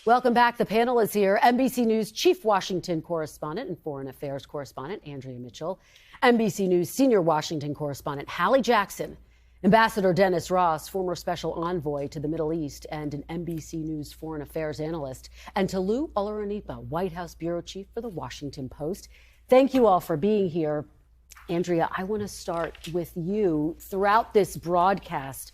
Welcome back. The panel is here. NBC News Chief Washington Correspondent and Foreign Affairs Correspondent Andrea Mitchell, NBC News Senior Washington Correspondent Hallie Jackson, Ambassador Dennis Ross, former Special Envoy to the Middle East and an NBC News Foreign Affairs Analyst, and Toluse Olorunnipa, White House Bureau Chief for the Washington Post. Thank you all for being here. Andrea, I want to start with you. Throughout this broadcast,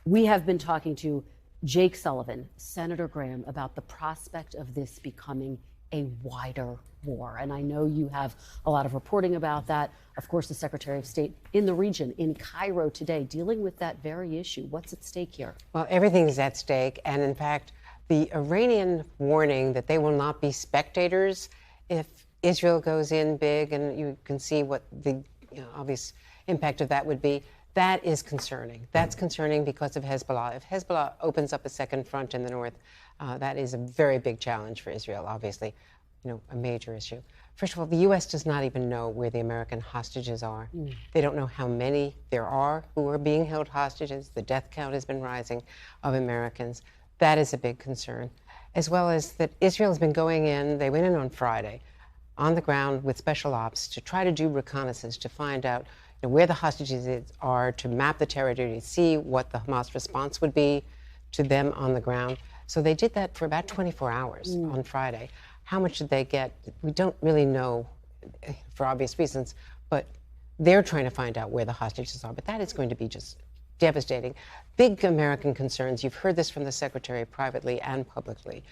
we have been talking to Jake Sullivan, Senator Graham, about the prospect of this becoming a wider war. And I know you have a lot of reporting about that. Of course, the Secretary of State in the region, in Cairo today, dealing with that very issue. What's at stake here? Well, everything is at stake. And in fact, the Iranian warning that they will not be spectators if Israel goes in big, and you can see what the obvious impact of that would be. That is concerning. That's concerning because of Hezbollah. If Hezbollah opens up a second front in the north, that is a very big challenge for Israel, obviously, a major issue. First of all, the U.S. does not even know where the American hostages are. They don't know how many there are who are being held hostages. The death count has been rising of Americans. That is a big concern, as well as that Israel has been going in. They went in on Friday on the ground with special ops to try to do reconnaissance, to find out where the hostages are, to map the territory, to see what the Hamas response would be to them on the ground. So they did that for about 24 hours on Friday. How much did they get? We don't really know for obvious reasons, but they're trying to find out where the hostages are. But that is going to be just devastating. Big American concerns. You've heard this from the Secretary privately and publicly,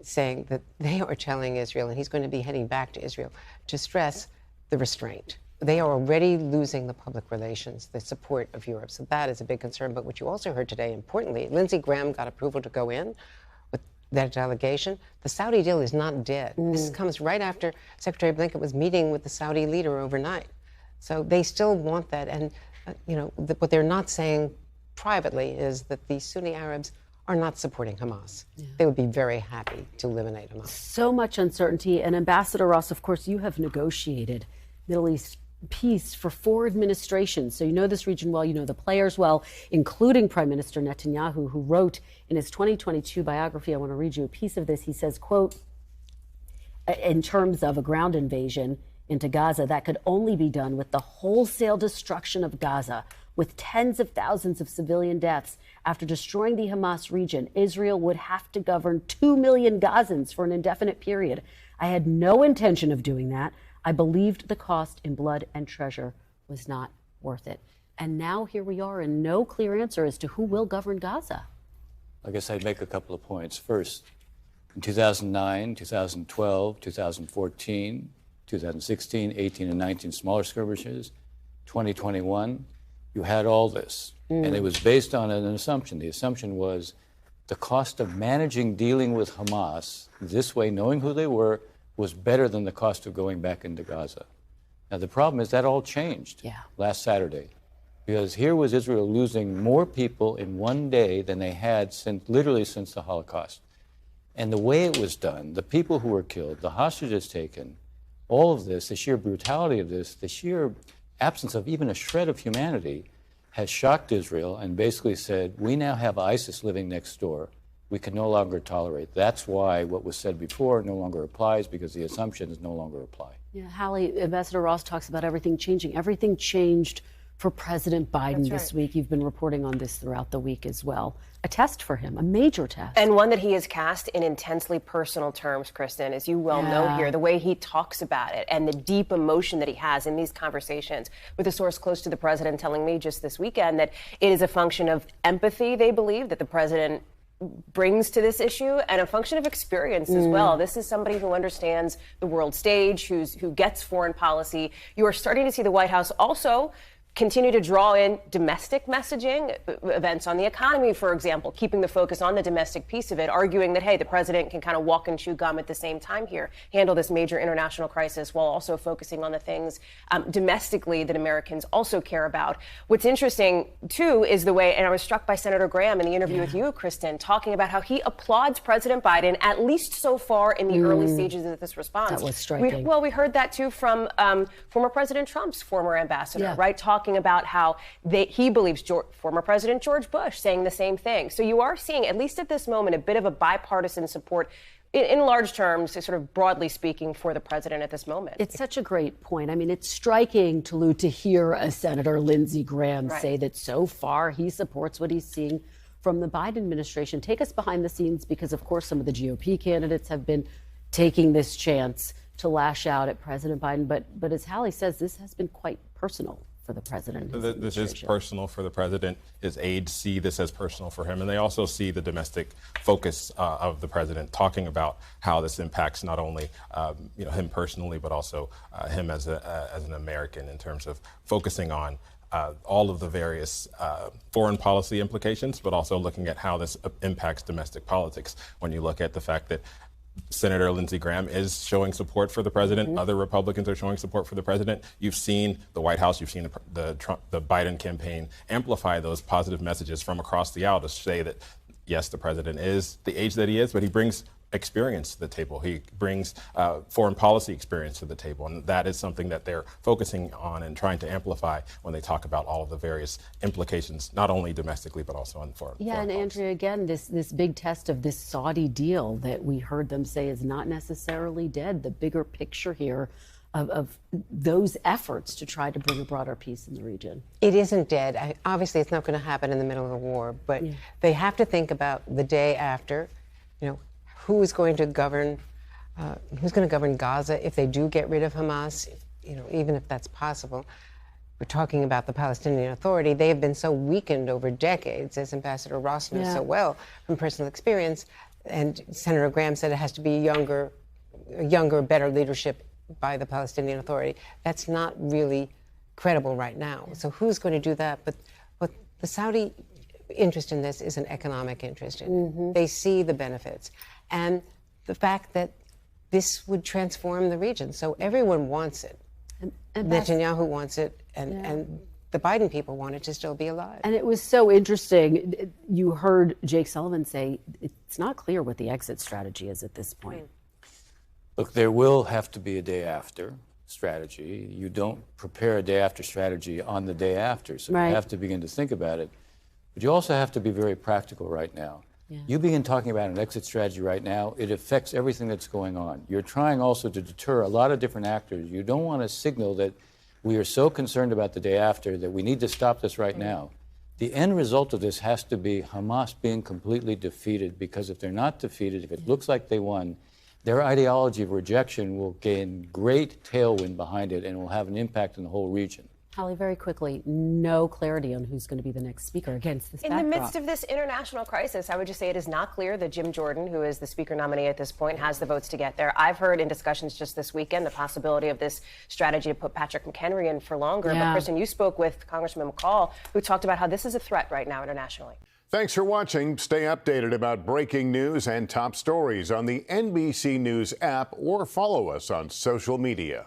saying that they are telling Israel, and he's going to be heading back to Israel, to stress the restraint. They are already losing the public relations, the support of Europe. So that is a big concern. But what you also heard today, importantly, Lindsey Graham got approval to go in with that delegation. The Saudi deal is not dead. This comes right after Secretary Blinken was meeting with the Saudi leader overnight. So they still want that. And, what they're not saying privately is that the Sunni Arabs are not supporting Hamas. They would be very happy to eliminate Hamas. So much uncertainty. And Ambassador Ross, of course, you have negotiated Middle East peace for 4 administrations. So you know this region well, you know the players well, including Prime Minister Netanyahu, who wrote in his 2022 biography, I want to read you a piece of this. He says, quote, in terms of a ground invasion into Gaza, that could only be done with the wholesale destruction of Gaza, with tens of thousands of civilian deaths. After destroying the Hamas region, Israel would have to govern 2 million Gazans for an indefinite period. I had no intention of doing that. I believed the cost in blood and treasure was not worth it. And now here we are, and no clear answer as to who will govern Gaza. I guess I'd make a couple of points. First, in 2009, 2012, 2014, 2016, 18 and 19 smaller skirmishes, 2021, you had all this. And it was based on an assumption. The assumption was the cost of dealing with Hamas this way, knowing who they were, was better than the cost of going back into Gaza. Now, the problem is that all changed last Saturday, because here was Israel losing more people in one day than they had literally since the Holocaust. And the way it was done, the people who were killed, the hostages taken, all of this, the sheer brutality of this, the sheer absence of even a shred of humanity has shocked Israel and basically said, we now have ISIS living next door. We can no longer tolerate. That's why what was said before no longer applies, because the assumptions no longer apply. Yeah, Hallie, Ambassador Ross talks about everything changing. Everything changed for President Biden this week. You've been reporting on this throughout the week as well. A test for him, a major test. And one that he has cast in intensely personal terms, Kristen, as you well know here, the way he talks about it and the deep emotion that he has in these conversations, with a source close to the president telling me just this weekend that it is a function of empathy, they believe, that the president brings to this issue, and a function of experience as well. This is somebody who understands the world stage, who gets foreign policy. You are starting to see the White House also continue to draw in domestic messaging, events on the economy, for example, keeping the focus on the domestic piece of it, arguing that, hey, the president can kind of walk and chew gum at the same time here, handle this major international crisis while also focusing on the things domestically that Americans also care about. What's interesting, too, is the way, and I was struck by Senator Graham in the interview with you, Kristen, talking about how he applauds President Biden, at least so far in the early stages of this response. That was striking. We heard that, too, from former President Trump's former ambassador, right, talking talking about how he believes former President George Bush saying the same thing. So you are seeing, at least at this moment, a bit of a bipartisan support in large terms, sort of broadly speaking, for the president at this moment. It's such a great point. I mean, it's striking, Toluse, to hear a Senator Lindsey Graham say that so far he supports what he's seeing from the Biden administration. Take us behind the scenes, because, of course, some of the GOP candidates have been taking this chance to lash out at President Biden. But as Hallie says, this has been quite personal for the president. This is personal for the president. His aides see this as personal for him, and they also see the domestic focus of the president talking about how this impacts not only him personally, but also him as an American, in terms of focusing on all of the various foreign policy implications, but also looking at how this impacts domestic politics. When you look at the fact that Senator Lindsey Graham is showing support for the president. Other Republicans are showing support for the president. You've seen the White House, you've seen the Biden campaign amplify those positive messages from across the aisle to say that, yes, the president is the age that he is, but he brings experience to the table. He brings foreign policy experience to the table. And that is something that they're focusing on and trying to amplify when they talk about all of the various implications, not only domestically, but also on foreign and policy. Andrea, again, this big test of this Saudi deal that we heard them say is not necessarily dead. The bigger picture here of those efforts to try to bring a broader peace in the region. It isn't dead. Obviously, it's not going to happen in the middle of a war, but they have to think about the day after, who's going to govern Gaza if they do get rid of Hamas, even if that's possible. We're talking about the Palestinian Authority. They have been so weakened over decades, as Ambassador Ross knows so well from personal experience. And Senator Graham said it has to be younger, better leadership by the Palestinian Authority. That's not really credible right now. So who's going to do that? But the Saudi interest in this is an economic interest. They see the benefits. And the fact that this would transform the region. So everyone wants it. And Netanyahu wants it, and the Biden people want it to still be alive. And it was so interesting. You heard Jake Sullivan say it's not clear what the exit strategy is at this point. Look, there will have to be a day after strategy. You don't prepare a day after strategy on the day after, so you have to begin to think about it. But you also have to be very practical right now. You begin talking about an exit strategy right now, it affects everything that's going on. You're trying also to deter a lot of different actors. You don't want to signal that we are so concerned about the day after that we need to stop this right now. The end result of this has to be Hamas being completely defeated, because if they're not defeated, if it looks like they won, their ideology of rejection will gain great tailwind behind it and will have an impact in the whole region. Hallie, very quickly, no clarity on who's going to be the next speaker against this backdrop. In the midst of this international crisis, I would just say it is not clear that Jim Jordan, who is the speaker nominee at this point, has the votes to get there. I've heard in discussions just this weekend the possibility of this strategy to put Patrick McHenry in for longer. But Kristen, you spoke with Congressman McCall, who talked about how this is a threat right now internationally. Thanks for watching. Stay updated about breaking news and top stories on the NBC News app, or follow us on social media.